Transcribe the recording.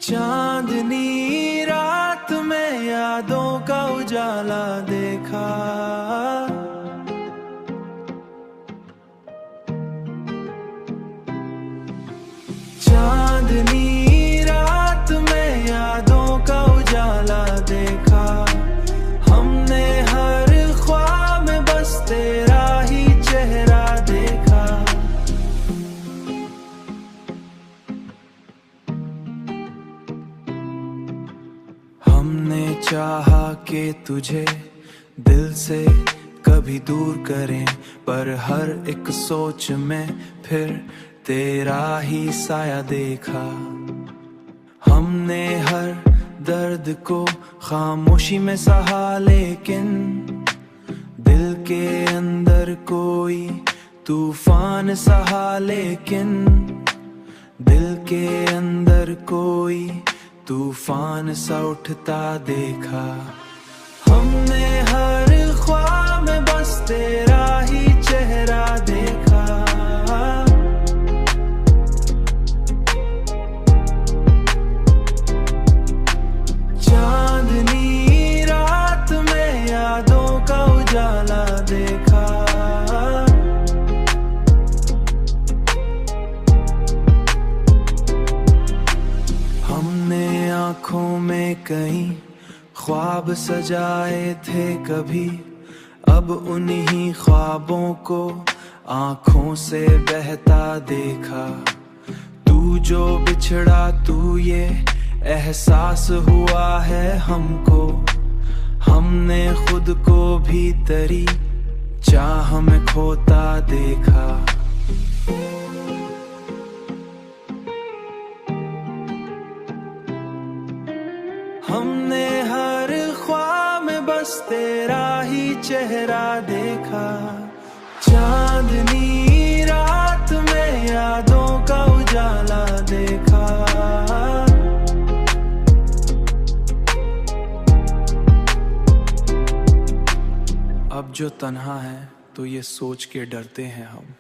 चांदनी रात में यादों का उजाला देखा, चांदनी रात में यादों का उजाला देखा। हमने हर ख्वाब में बस तेरा ही चेहरा देखा। हमने चाहा कि तुझे दिल से कभी दूर करें, पर हर एक सोच में फिर तेरा ही साया देखा। हमने हर दर्द को खामोशी में सहा, लेकिन दिल के अंदर कोई तूफान सहा, लेकिन दिल के अंदर कोई तूफान सा उठता देखा। हमने हर ख्वाब में बस तेरा ही चेहरा देखा। चांदनी रात में यादों का उजाला देखा। हमने आँखों में कई ख्वाब सजाए थे कभी, अब उन्हीं ख्वाबों को आँखों से बहता देखा। तू जो बिछड़ा तू ये एहसास हुआ है हमको, हमने खुद को भी तेरी चाह में खोता देखा। हमने हर ख्वाब में बस तेरा ही चेहरा देखा। चांदनी रात में यादों का उजाला देखा। अब जो तन्हा है तो ये सोच के डरते हैं हम,